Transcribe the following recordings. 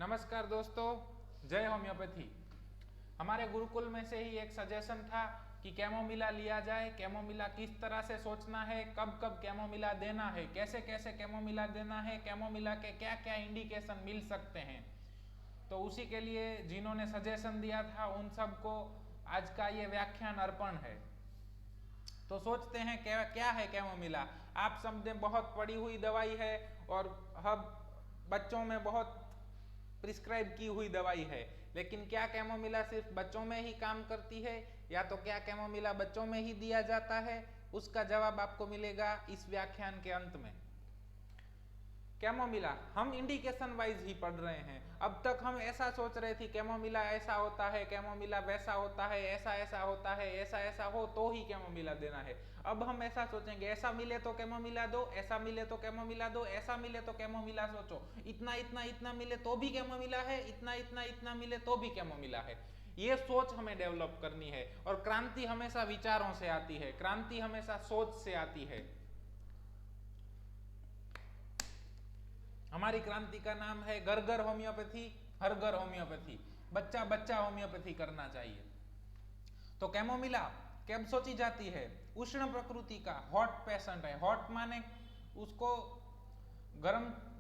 नमस्कार दोस्तों, जय होम्योपैथी। हमारे गुरुकुल में से ही एक सजेशन था कि कैमोमिला लिया जाए। कैमोमिला किस तरह से सोचना है, कब कब कैमोमिला देना है, कैसे कैसे कैमोमिला देना है, कैमोमिला के क्या क्या इंडिकेशन मिल सकते हैं। तो उसी के लिए जिन्होंने सजेशन दिया था उन सबको आज का ये व्याख्यान अर्पण है। तो सोचते हैं क्या क्या है कैमोमिला। आप समझे बहुत पड़ी हुई दवाई है और अब बच्चों में बहुत प्रिस्क्राइब की हुई दवाई है, लेकिन क्या कैमोमिला सिर्फ बच्चों में ही काम करती है या तो क्या कैमोमिला बच्चों में ही दिया जाता है, उसका जवाब आपको मिलेगा इस व्याख्यान के अंत में। कैमोमिला हम इंडिकेशन वाइज ही पढ़ रहे हैं। अब तक हम ऐसा सोच रहे थे कैमोमिला ऐसा होता है, कैमोमिला वैसा होता है, ऐसा ऐसा होता है, ऐसा ऐसा हो तो ही कैमोमिला देना है। अब हम ऐसा सोचेंगे ऐसा मिले तो कैमोमिला दो, ऐसा मिले तो कैमोमिला दो, ऐसा मिले तो कैमोमिला सोचो, इतना इतना इतना मिले तो भी कैमोमिला है, इतना इतना इतना मिले तो भी कैमोमिला है। ये सोच हमें डेवलप करनी है। और क्रांति हमेशा विचारों से आती है, क्रांति हमेशा सोच से आती है। हमारी क्रांति का नाम है घर घर होम्योपैथी, हर घर होम्योपैथी। बच्चा बच्चा होम्योपैथी करना चाहिए। तो कैमोमिला कब सोची जाती है? उष्ण प्रकृति का हॉट पेशेंट है। हॉट माने उसको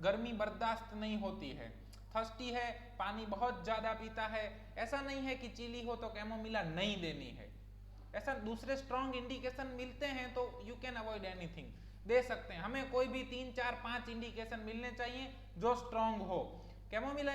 गर्मी बर्दाश्त नहीं होती है, थर्स्टी है, पानी बहुत ज्यादा पीता है। ऐसा नहीं है कि चिली हो तो कैमोमिला नहीं देनी है। ऐसा दूसरे स्ट्रॉन्ग इंडिकेशन मिलते हैं तो यू कैन अवॉइड एनीथिंग, दे सकते हैं। हमें कोई भी 3 4 5 इंडिकेशन मिलने चाहिए जो स्ट्रॉन्ग हो। कैमोमिला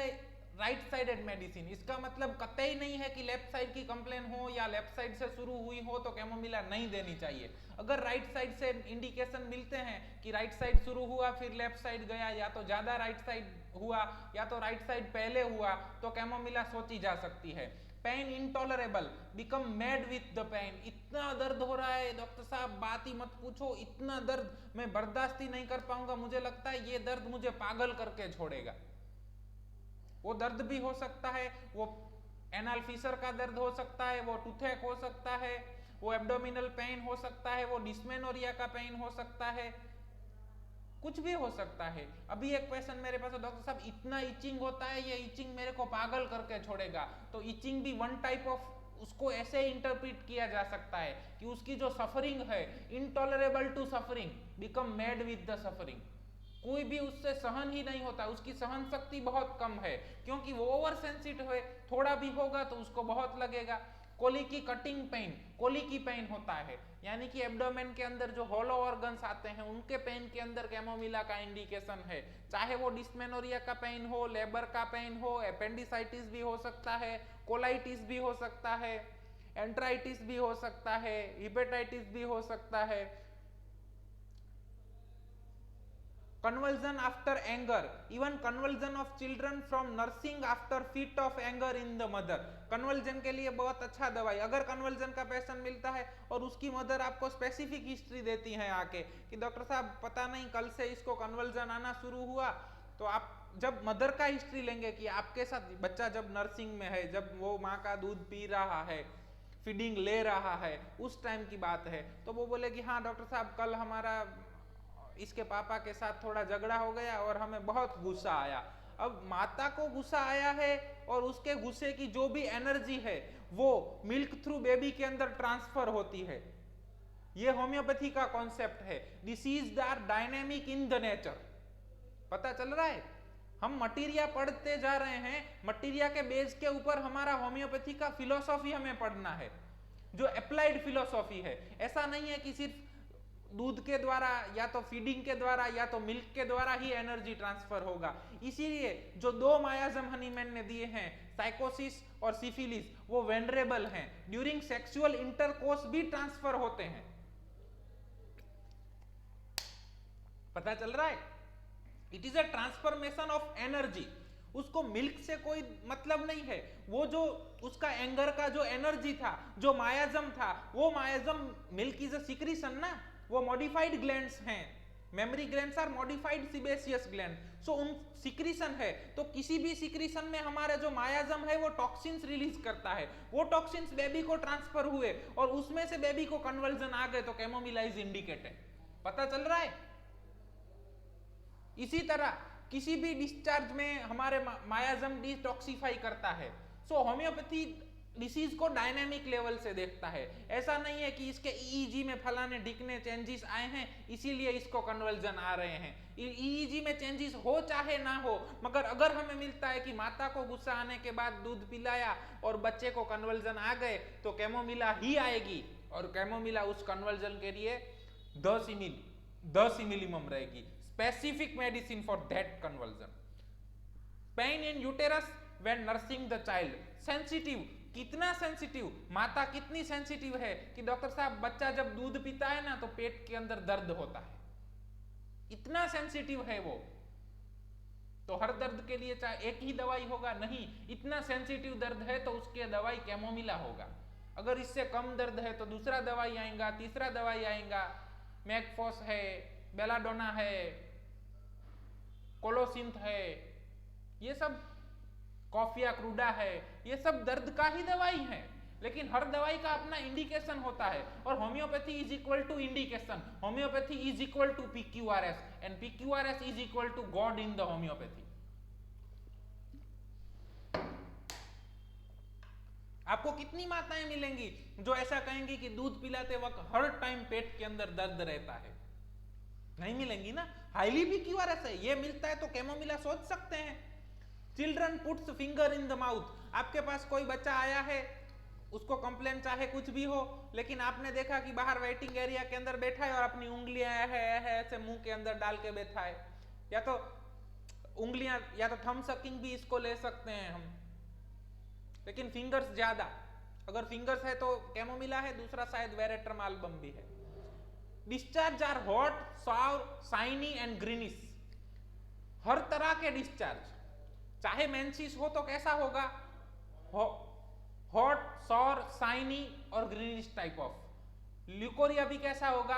राइट साइडेड मेडिसिन, इसका मतलब कतई नहीं है कि लेफ्ट साइड की कंप्लेन हो या लेफ्ट साइड से शुरू हुई हो तो कैमोमिला नहीं देनी चाहिए। अगर राइट साइड से इंडिकेशन मिलते हैं कि राइट साइड शुरू हुआ फिर लेफ्ट साइड गया, या तो ज्यादा राइट साइड हुआ या तो राइट साइड पहले हुआ, तो कैमोमिला सोची जा सकती है। Pain intolerable, become mad with the pain, इतना दर्द हो रहा है डॉक्टर साहब बात ही मत पूछो, इतना दर्द मैं बर्दाश्त ही नहीं कर पाऊंगा, मुझे लगता है ये दर्द मुझे पागल करके छोड़ेगा। वो दर्द भी हो सकता है, वो एनाल फिशर का दर्द हो सकता है, वो टूथेक हो सकता है, वो एब्डोमिनल पेन हो सकता है, वो डिस्मेनोरिया का पेन हो सकता है, कुछ भी हो सकता है। अभी एक पेशेंट मेरे पास, डॉक्टर साहब इतना इचिंग होता है, ये इचिंग मेरे को पागल करके छोड़ेगा। तो इचिंग भी वन टाइप ऑफ, उसको ऐसे इंटरप्रिट किया जा सकता है कि उसकी जो सफरिंग है, intolerable to suffering, become mad with the suffering. कोई भी उससे सहन ही नहीं होता, उसकी सहन शक्ति बहुत कम है क्योंकि वो ओवर सेंसिटिव है, थोड़ा भी होगा तो उसको बहुत लगेगा। Colicky cutting pain, colicky pain होता है, यानी कि एब्डोमेन के अंदर जो होलो ऑर्गन्स आते हैं उनके पेन के अंदर कैमोमिला का इंडिकेशन है। चाहे वो डिस्मेनोरिया का पेन हो, लेबर का पेन हो, एपेंडिसाइटिस भी हो सकता है, कोलाइटिस भी हो सकता है, एंट्राइटिस भी हो सकता है, हिपेटाइटिस भी हो सकता है। Convulsion after anger, even convulsion of children from nursing after fit of anger in the mother। Conversion के लिए बहुत अच्छा दवाई। अगर कन्वर्जन का पेशेंट मिलता है और उसकी मदर आपको स्पेसिफिक हिस्ट्री देती है आके कि डॉक्टर साहब पता नहीं कल से इसको कन्वर्जन आना शुरू हुआ, तो आप जब मदर का हिस्ट्री लेंगे कि आपके साथ बच्चा जब नर्सिंग में है, जब वो माँ का दूध पी रहा है, फीडिंग ले रहा है, उस टाइम की बात है, तो वो बोलेगी हाँ डॉक्टर साहब कल हमारा इसके पापा के साथ थोड़ा झगड़ा हो गया और हमें बहुत गुस्सा आया। अब माता को गुस्सा आया है और उसके गुस्से की जो भी एनर्जी है वो मिल्क थ्रू बेबी के अंदर ट्रांसफर होती है। ये होम्योपैथी का कॉन्सेप्ट है। Disease are dynamic in the nature. पता चल रहा है? हम मटीरिया पढ़ते जा रहे हैं, मटीरिया के बेस के ऊपर हमारा होम्योपैथी का फिलोसॉफी हमें पढ़ना है, जो अप्लाइड फिलोसॉफी है। ऐसा नहीं है कि सिर्फ दूध के द्वारा या तो फीडिंग के द्वारा या तो मिल्क के द्वारा ही एनर्जी ट्रांसफर होगा। इसीलिए जो 2 मायाजम हनीमैन ने दिए हैं, साइकोसिस और सिफिलिस, वो वेनरेबल हैं, ड्यूरिंग सेक्सुअल इंटरकोर्स भी ट्रांसफर होते हैं। पता चल रहा है? It is a transformation of energy. उसको मिल्क से कोई मतलब नहीं है। वो जो उसका एंगर का जो एनर्जी था, जो मायाजम था, वो मायाजम, मिल्क इज अ सिक्रीशन ना, वो मॉडिफाइड ग्लैंड्स हैं। Memory glands are modified sebaceous gland, so उन सिक्रीशन है। तो किसी भी सिक्रीशन में हमारा जो मायाजम है वो टॉक्सिन्स रिलीज करता है। वो टॉक्सिन्स बेबी को ट्रांसफर हुए और उसमें से बेबी को कन्वर्जन आ गए तो कैमोमिला इज इंडिकेटेड। पता चल रहा है? इसी तरह किसी भी डिस्चार्ज में हमारे मायाजम डिटॉक्सिफाई करता है। सो होम्योपैथी डिसीज को डायनेमिक लेवल से देखता है। ऐसा नहीं है कि इसके ईईजी में फलाने ढिकने चेंजेस आए हैं इसीलिए इसको कन्वर्जन आ रहे हैं। ईईजी में चेंजेस हो चाहे ना हो, मगर अगर हमें मिलता है कि माता को गुस्सा आने के बाद दूध पिलाया और बच्चे को कन्वर्जन आ गए तो कैमोमिला ही आएगी, और कैमोमिला उस कन्वर्जन के लिए 10 मिलीमम रहेगी। Specific medicine for that conversion. Pain in uterus when nursing the child. Sensitive, कितना सेंसिटिव, माता कितनी सेंसिटिव है कि डॉक्टर साहब बच्चा जब दूध पीता है ना तो पेट के अंदर दर्द होता है, इतना सेंसिटिव है वो। तो हर दर्द के लिए चाहे एक ही दवाई होगा, नहीं, इतना सेंसिटिव दर्द है तो उसके दवाई कैमोमिला होगा। अगर इससे कम दर्द है तो दूसरा दवाई आएगा, तीसरा दवाई आएगा, मैकफॉस है, बेलाडोना है, कोलोसिंथ है, ये सब कॉफिया क्रूडा है, ये सब दर्द का ही दवाई है। लेकिन हर दवाई का अपना इंडिकेशन होता है, और homeopathy is equal to indication. Homeopathy is equal to PQRS and PQRS is equal to God in the homeopathy. आपको कितनी माताएं मिलेंगी जो ऐसा कहेंगी कि दूध पिलाते वक्त हर टाइम पेट के अंदर दर्द रहता है? नहीं मिलेंगी ना। हाईली PQRS है, ये मिलता है तो कैमोमिला सोच सकते हैं। Children puts finger in the mouth. आपके पास कोई बच्चा आया है, उसको कंप्लेन चाहे कुछ भी हो, लेकिन आपने देखा कि बाहर वेटिंग एरिया के अंदर बैठा है और अपनी उंगलियां है ऐसे मुंह के अंदर डाल के बैठा है, या तो उंगलियां, या तो थंब सकिंग भी इसको ले सकते हैं हम, लेकिन फिंगर्स ज्यादा। अगर फिंगर्स है तो कैमोमिला है, दूसरा शायद वेरेट्रमाल्बम भी है। Discharge are hot, sour, shiny and greenish. हर तरह के डिस्चार्ज, चाहे मेंसिस हो तो कैसा होगा, हॉट, सॉर, साइनी और ग्रीनिश टाइप ऑफ। ल्यूकोरिया भी कैसा होगा,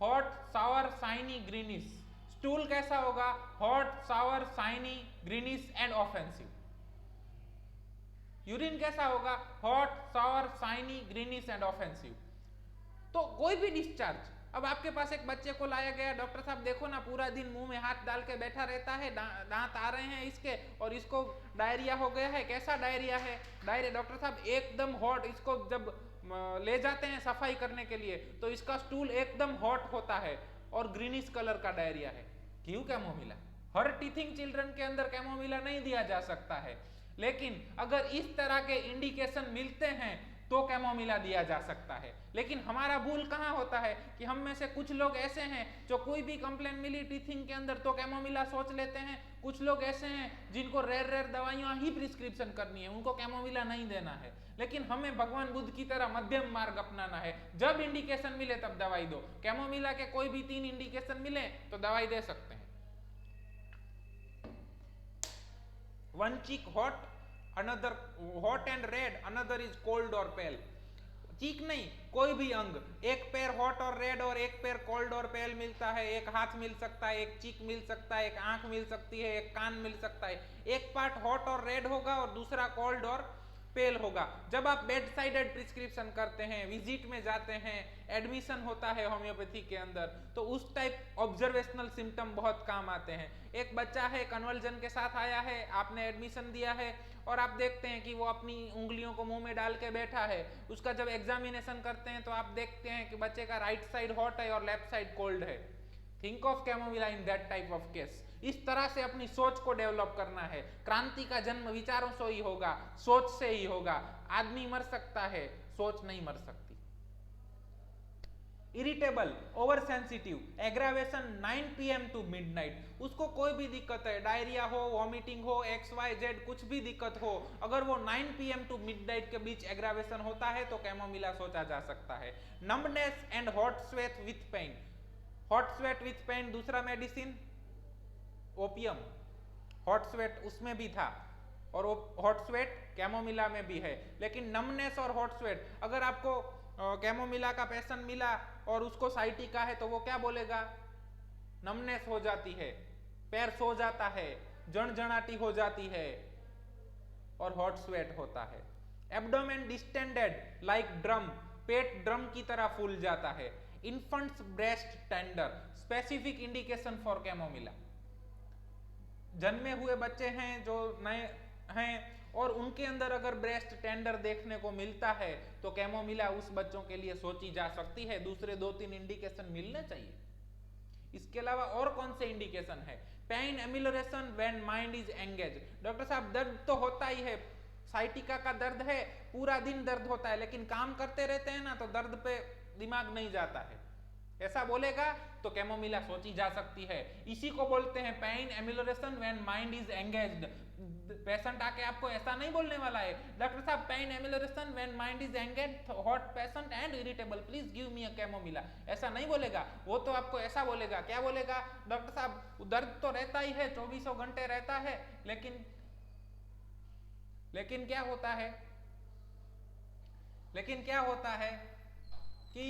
hot, sour, shiny, greenish. Stool कैसा होगा, hot, sour, shiny, greenish and offensive. Urine कैसा होगा, hot, sour, shiny, greenish and offensive. तो कोई भी डिस्चार्ज, अब आपके पास एक बच्चे को लाया गया, डॉक्टर साहब देखो ना पूरा दिन मुंह में हाथ डाल के बैठा रहता है, दांत आ रहे हैं इसके, और इसको डायरिया हो गया है। कैसा डायरिया है? डायरिया डॉक्टर साहब एकदम हॉट। इसको जब ले जाते हैं सफाई करने के लिए तो इसका स्टूल एकदम हॉट होता है और ग्रीनिश कलर का डायरिया है। क्यों कैमोमिला? हर टीथिंग चिल्ड्रन के अंदर कैमोमिला नहीं दिया जा सकता है, लेकिन अगर इस तरह के इंडिकेशन मिलते हैं तो कैमोमिला दिया जा सकता है। लेकिन हमारा भूल कहाँ होता है कि हम में से कुछ लोग ऐसे हैं जो कोई भी कंप्लेन मिली टीथिंग के अंदर तो कैमोमिला सोच लेते हैं। कुछ लोग ऐसे हैं जिनको रेयर दवाइयां ही प्रिस्क्रिप्शन करनी है, उनको कैमोमिला नहीं देना है। लेकिन हमें भगवान बुद्ध की तरह मध्यम मार्ग अपनाना है। जब इंडिकेशन मिले तब दवाई दो। कैमोमिला के कोई भी 3 इंडिकेशन मिले तो दवाई दे सकते हैं। One cheek hot, another hot and red, another is cold और पेल। चीक नहीं, कोई भी अंग, एक पैर हॉट और रेड और एक पैर कोल्ड और पेल मिलता है, एक हाथ मिल सकता है, एक चीक मिल सकता है, एक आंख मिल सकती है, एक कान मिल सकता है। एक पार्ट हॉट और रेड होगा और दूसरा कोल्ड और पेल होगा। जब आप बेड साइडेड प्रिस्क्रिप्शन करते हैं, विजिट में जाते हैं, एडमिशन होता है होम्योपैथी के अंदर, तो उस टाइप ऑब्जर्वेशनल सिम्टम बहुत काम आते हैं। एक बच्चा है कन्वर्जन के साथ आया है, आपने एडमिशन दिया है और आप देखते हैं कि वो अपनी उंगलियों को मुंह में डाल के बैठा है। उसका जब एग्जामिनेशन करते हैं तो आप देखते हैं कि बच्चे का राइट साइड हॉट है और लेफ्ट साइड कोल्ड है। Think of chamomilla in that type of case. इस तरह से अपनी सोच को डेवलप करना है। क्रांति का जन्म विचारों से ही होगा, सोच से ही होगा। आदमी मर सकता है, सोच नहीं मर सकती। Irritable, over sensitive, aggravation 9 PM to midnight. उसको कोई भी दिक्कत है, डायरिया हो, वॉमिटिंग हो, XYZ कुछ भी दिक्कत हो, अगर वो 9 PM टू मिडनाइट के बीच एग्रावेशन होता है तो कैमोमिला सोचा जा सकता है। Numbness and hot sweat with pain. Hot sweat with pain दूसरा मेडिसिन ओपियम। हॉट स्वेट उसमें भी था और हॉट स्वेट कैमोमिला में भी है। लेकिन नमनेस और हॉट स्वेट, अगर आपको कैमोमिला का पेशेंट मिला और उसको साइटिका है तो वो क्या बोलेगा? नमनेस हो जाती है, पैर सो जाता है, जणजणाटी हो जाती है और हॉट स्वेट होता है। एब्डोमेन डिस्टेंडेड लाइक ड्रम, पेट ड्रम की तरह फूल जाता है। Infants breast tender, specific indication for chamomilla. जन्मे हुए बच्चे हैं जो नए हैं और उनके अंदर अगर ब्रेस्ट टेंडर देखने को मिलता है तो कैमोमिला उस बच्चों के लिए सोची जा सकती है। दूसरे 2-3 इंडिकेशन मिलने चाहिए। इसके अलावा और कौन से इंडिकेशन है? Pain amelioration when mind is engage. Doctor साहब दर्द तो होता ही है, साइटिका का दर्द है, पूरा दिन दर्द होता है, लेकिन काम करते रहते हैं ना तो दर्द पे दिमाग नहीं जाता है, ऐसा बोलेगा तो कैमोमिला सोची जा सकती है। इसी को बोलते हैं pain amelioration when mind is engaged. Patient आके आपको ऐसा नहीं बोलने वाला है, डॉक्टर साहब pain amelioration when mind is engaged, hot patient and irritable, please give me a chamomilla, ऐसा नहीं बोलेगा। वो तो आपको ऐसा बोलेगा, क्या बोलेगा? डॉक्टर साहब दर्द तो रहता ही है, 24 घंटे रहता है, लेकिन क्या होता है, कि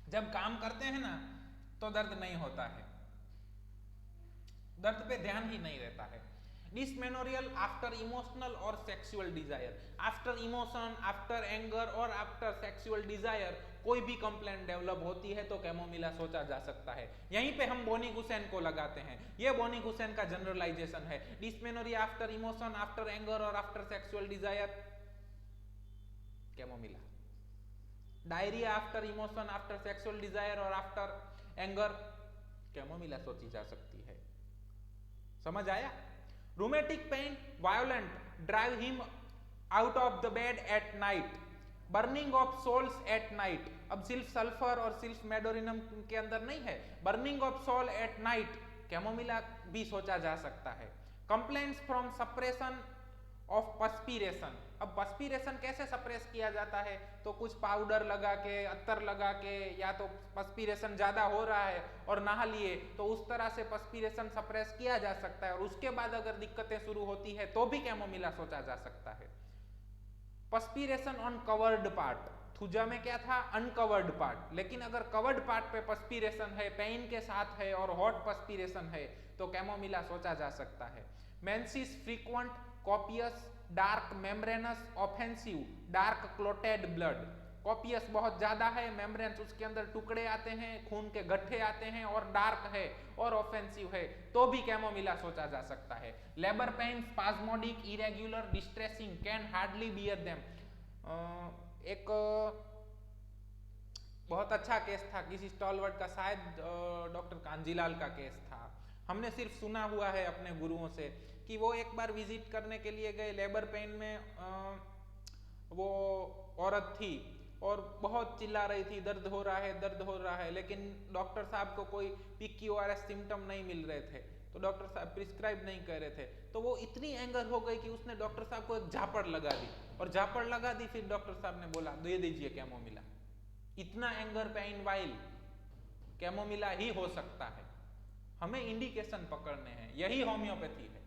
जब काम करते हैं ना तो दर्द नहीं होता है, दर्द पे ध्यान ही नहीं रहता है। डिसमेनोरियल आफ्टर इमोशनल और sexual desire, after emotion, after anger और आफ्टर सेक्सुअल डिजायर कोई भी कंप्लेंट डेवलप होती है तो कैमोमिला सोचा जा सकता है। यहीं पे हम बोनी गुसेन को लगाते हैं, ये बोनी गुसेन का जनरलाइजेशन है। Dysmenorrhoea after emotion, after anger और after sexual desire, chamomilla. Diarrhoea after emotion, after sexual desire और आफ्टर एंगर, कैमोमिला सोची जा सकती है। समझ आया? Rheumatic pain violent, drive him out of the bed at night, burning of soles at night. अब सिर्फ सल्फर और सिर्फ मेडोरिनम के अंदर नहीं है, burning of sole at night, chamomilla भी सोचा जा सकता है। Complaints from suppression of perspiration. अब पर्स्पिरेशन कैसे सप्रेस किया जाता है? तो कुछ पाउडर लगा के, अत्तर लगा के, या तो पर्स्पिरेशन ज्यादा हो रहा है और नहा लिए तो उस तरह से पर्स्पिरेशन सप्रेस किया जा सकता है, और उसके बाद अगर दिक्कतें शुरू होती है तो भी कैमोमिला सोचा जा सकता है। Perspiration on covered part, thuja में क्या था? अनकवर्ड पार्ट, लेकिन अगर कवर्ड पार्ट पे पर्स्पिरेशन है, पेन के साथ है और हॉट पर्स्पिरेशन है तो कैमोमिला सोचा जा सकता है। Menses frequent, copious, dark membranous, offensive, dark clotted blood. Copious बहुत ज्यादा है, मेम्ब्रेन्स उसके अंदर टुकड़े आते हैं, खून के गड्ढे आते हैं, और डार्क है और ऑफेंसिव है तो भी कैमोमिला सोचा जा सकता है। Labour pain, spasmodic, irregular, distressing, can hardly bear them. एक बहुत अच्छा केस था किसी स्टॉलवर्ड का, शायद डॉक्टर कांजीलाल का केस था, हमने सिर्फ सुना हुआ है अपने गुरुओं से कि वो एक बार विजिट करने के लिए गए, लेबर पेन में वो औरत थी और बहुत चिल्ला रही थी, दर्द हो रहा है, दर्द हो रहा है, लेकिन डॉक्टर साहब को कोई PQRS सिम्टम नहीं मिल रहे थे तो डॉक्टर साहब प्रिस्क्राइब नहीं कर रहे थे, तो वो इतनी एंगर हो गई कि उसने डॉक्टर साहब को एक झापड़ लगा दी, और झापड़ लगा दी फिर डॉक्टर साहब ने बोला दे दीजिए कैमोमिला। इतना एंगर पेन वाइल कैमोमिला ही हो सकता है। हमें इंडिकेशन पकड़ने हैं, यही होम्योपैथी है।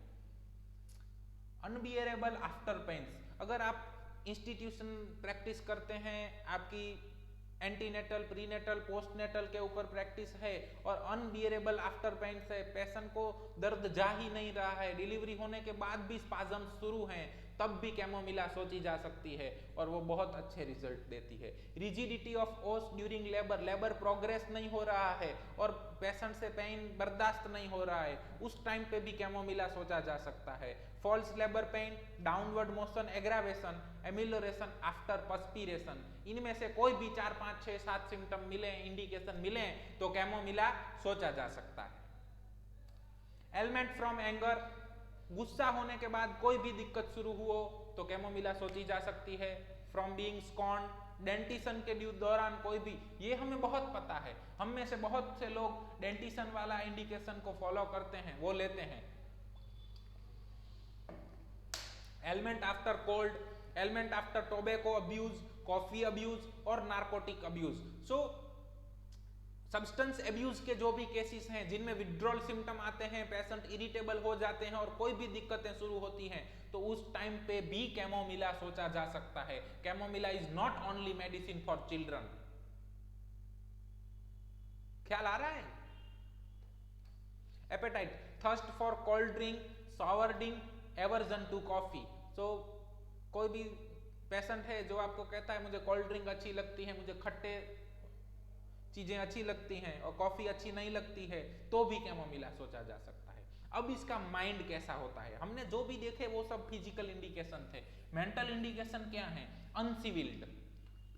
अनबियरेबल आफ्टर पेन्स, अगर आप इंस्टीट्यूशन प्रैक्टिस करते हैं, आपकी एंटीनेटल, प्रीनेटल, पोस्टनेटल के ऊपर प्रैक्टिस है और अनबियरेबल आफ्टर पेन्स है, पेशेंट को दर्द जा ही नहीं रहा है, डिलीवरी होने के बाद भी स्पाजम्स शुरू हैं, तब भी कैमोमिला सोची जा सकती है और वो बहुत अच्छे रिजल्ट देती है। रिजिडिटी ऑफ ओस ड्यूरिंग लेबर, लेबर प्रोग्रेस नहीं हो रहा है और पेशेंट से पेन बर्दाश्त नहीं हो रहा है, उस टाइम पे भी कैमोमिला सोचा जा सकता है। False labour pain, downward motion aggravation, amelioration after perspiration, इनमें से कोई भी 4, 5, 6, 7 सिम्टम मिले, इंडिकेशन मिले तो कैमोमिला सोचा जा सकता है। एलिमेंट फ्रॉम एंगर, गुस्सा होने के बाद कोई भी दिक्कत शुरू हुआ तो कैमोमिला सोची जा सकती है। फ्रॉम बीइंग स्कॉन्ड, डेंटिशन के दौरान कोई भी, ये हमें बहुत पता है, हम में से बहुत से लोग डेंटिशन वाला इंडिकेशन को फॉलो करते हैं, वो लेते हैं। Element after cold, element after tobacco abuse, coffee abuse और नार्कोटिक अब्यूज। सो सब्सटेंस अब्यूज के जो भी केसेस हैं जिनमें विड्रॉल सिम्टम आते हैं, पेशेंट इरिटेबल हो जाते हैं और कोई भी दिक्कतें शुरू होती हैं तो उस टाइम पे भी कैमोमिला सोचा जा सकता है। Chamomilla is not only medicine for children. ख्याल आ रहा है? Appetite, thirst for cold drink, sour drink, aversion to coffee. So कोई भी पेशेंट है जो आपको कहता है मुझे कोल्ड ड्रिंक अच्छी लगती है, मुझे खट्टे चीजें अच्छी लगती हैं और कॉफी अच्छी नहीं लगती है तो भी कैमोमिला सोचा जा सकता है। अब इसका माइंड कैसा होता है, हमने जो भी देखे वो सब फिजिकल इंडिकेशन थे। मेंटल इंडिकेशन क्या है? अनसिविल्ड,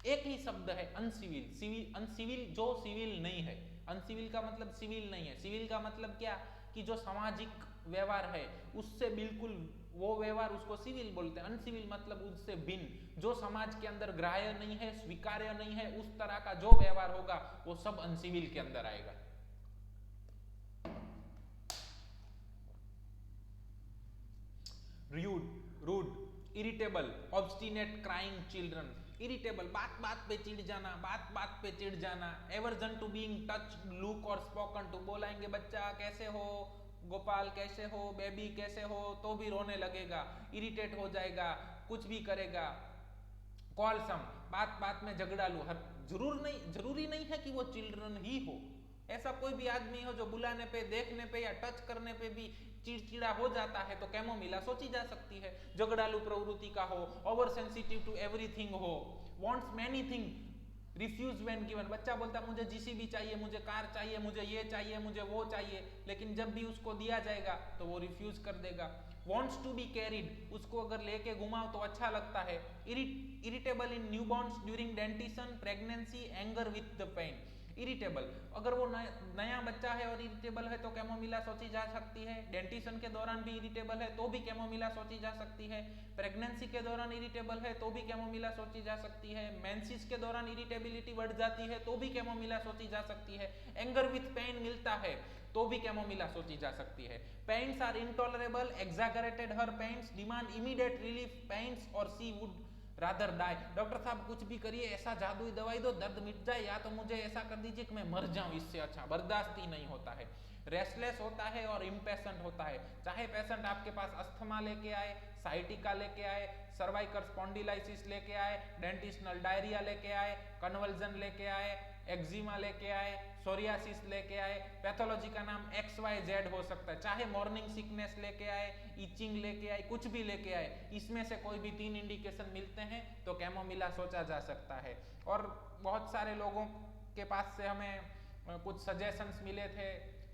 एक ही शब्द है अनसिविल। सिविल, अनसिविल जो सिविल नहीं है। अनसिविल का मतलब सिविल नहीं है। सिविल का मतलब क्या कि जो सामाजिक व्यवहार है उससे बिल्कुल वो व्यवहार उसको सिविल बोलते हैं। अनसिविल मतलब उससे भिन्न, जो समाज के अंदर ग्राह्य नहीं है, स्वीकार्य नहीं है, उस तरह का जो व्यवहार होगा वो सब अनसिविल के अंदर आएगा। Rude, irritable, obstinate, crying children. Irritable, बात बात पे चिढ़ जाना, बात बात पे चिढ़ जाना। Aversion to being touch, look और स्पोकन टू। बोलाएंगे बच्चा कैसे हो, गोपाल कैसे हो, बेबी कैसे हो, तो भी रोने लगेगा, इरिटेट हो जाएगा, कुछ भी करेगा। कॉलसम, बात बात में झगड़ालू। जरूरी नहीं है कि वो चिल्ड्रन ही हो। ऐसा कोई भी आदमी हो जो बुलाने पे, देखने पे या टच करने पे भी चिड़चिड़ा हो जाता है तो कैमोमिला सोची जा सकती है। झगड़ालू प्रवृत्ति का हो, ओवर सेंसिटिव टू एवरीथिंग हो, wants many thing, refuse when given. बच्चा बोलता मुझे जीसीबी चाहिए, मुझे कार चाहिए, मुझे ये चाहिए, मुझे वो चाहिए, लेकिन जब भी उसको दिया जाएगा तो वो रिफ्यूज कर देगा। wants to be carried, उसको अगर लेके घुमाओ तो अच्छा लगता है। Irritable in newborns during dentition, pregnancy, anger with the pain. Irritable, अगर वो नया बच्चा है और इरिटेबल है तो कैमोमिला सोची जा सकती है। डेंटिशन के दौरान भी इरिटेबल है तो भी कैमोमिला सोची जा सकती है। प्रेगनेंसी के दौरान इरिटेबल है तो भी कैमोमिला सोची जा सकती है। मेंसिस के दौरान इरिटेबिलिटी बढ़ जाती है तो भी कैमोमिला सोची जा सकती है। एंगर विथ पेन मिलता है तो भी कैमोमिला सोची जा सकती है। Pains are intolerable, exaggerated her pains, demand immediate relief pains और she would rather die. Doctor साहब कुछ भी करिए, ऐसा जादुई दवाई दो दर्द मिट जाए, या तो मुझे ऐसा कर दीजिए कि मैं मर जाऊं, इससे अच्छा। बर्दाश्त ही नहीं होता है। रेस्टलेस होता है और इम्पेशेंट होता है। चाहे पेशेंट आपके पास अस्थमा लेके आए, साइटिका लेके आए, सर्वाइकल स्पॉन्डिलाइसिस लेके आए, डेंटिशनल डायरिया लेके आए, कन्वल्जन लेके आए, एक्जिमा लेके आए, सोरियासिस लेके आए, पैथोलॉजी का नाम XYZ हो सकता है। चाहे मॉर्निंग सिकनेस लेके आए, इचिंग लेके आए, कुछ भी लेके आए, इसमें से कोई भी 3 इंडिकेशन मिलते हैं तो कैमोमिला सोचा जा सकता है। और बहुत सारे लोगों के पास से हमें कुछ सजेशंस मिले थे,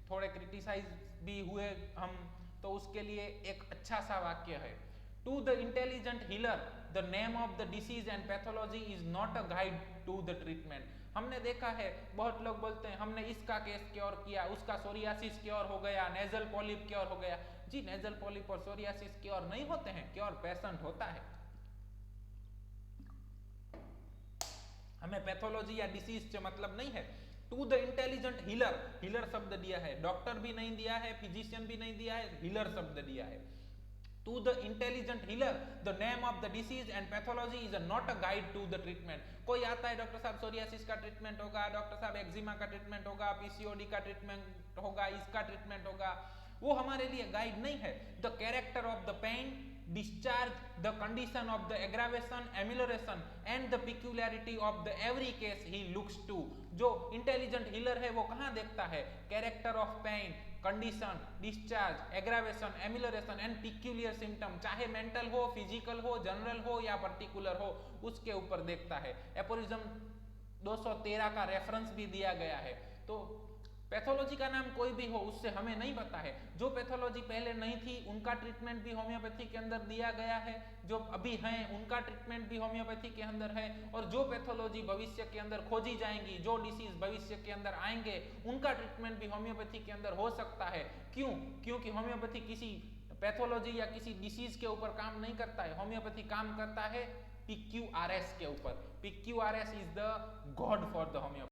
थोड़े क्रिटिसाइज भी हुए हम, तो उसके लिए एक अच्छा सा वाक्य है। To the intelligent healer the name of the disease and pathology is not a guide to the treatment. हमने देखा है बहुत लोग बोलते हैं हमने इसका केस क्योर किया, उसका सोरियासिस क्योर हो गया, नेजल पॉलिप क्योर हो गया। जी नेजल पॉलिप और सोरियासिस क्योर नहीं होते हैं, क्योर पेशेंट होता है। हमें पैथोलॉजी या डिसीज से मतलब नहीं है। To the intelligent healer, healer शब्द दिया है, डॉक्टर भी नहीं दिया है, फिजिशियन भी नहीं दिया है, हीलर शब्द दिया है। To the intelligent healer, the name of the disease and pathology is not a guide to the treatment. कोई आता है डॉक्टर साहब सोरियासिस का ट्रीटमेंट होगा, डॉक्टर साहब एक्जिमा का ट्रीटमेंट होगा, PCOD का ट्रीटमेंट होगा, इसका ट्रीटमेंट होगा, वो हमारे लिए गाइड नहीं है। The character of the pain, discharge, the condition of the aggravation, amelioration and the peculiarity of the every case he looks to. जो इंटेलिजेंट हीलर है वो कहाँ देखता है? Character of pain, condition, discharge, aggravation, amelioration and peculiar symptom, चाहे mental हो, physical हो, general हो या पर्टिकुलर हो, उसके ऊपर देखता है। एपोरिज्म 213 का रेफरेंस भी दिया गया है। तो पैथोलॉजी का नाम कोई भी हो उससे हमें नहीं पता है। जो पैथोलॉजी पहले नहीं थी उनका ट्रीटमेंट भी होम्योपैथी के अंदर दिया गया है, जो अभी हैं उनका ट्रीटमेंट भी होम्योपैथी के अंदर है, और जो पैथोलॉजी भविष्य के अंदर खोजी जाएंगी, जो डिसीज भविष्य के अंदर आएंगे, उनका ट्रीटमेंट भी होम्योपैथी के अंदर हो सकता है। क्यों? क्योंकि होम्योपैथी किसी पैथोलॉजी या किसी डिसीज के ऊपर काम नहीं करता है। होम्योपैथी काम करता है PQRS के ऊपर। PQRS is the God for the homeopathy.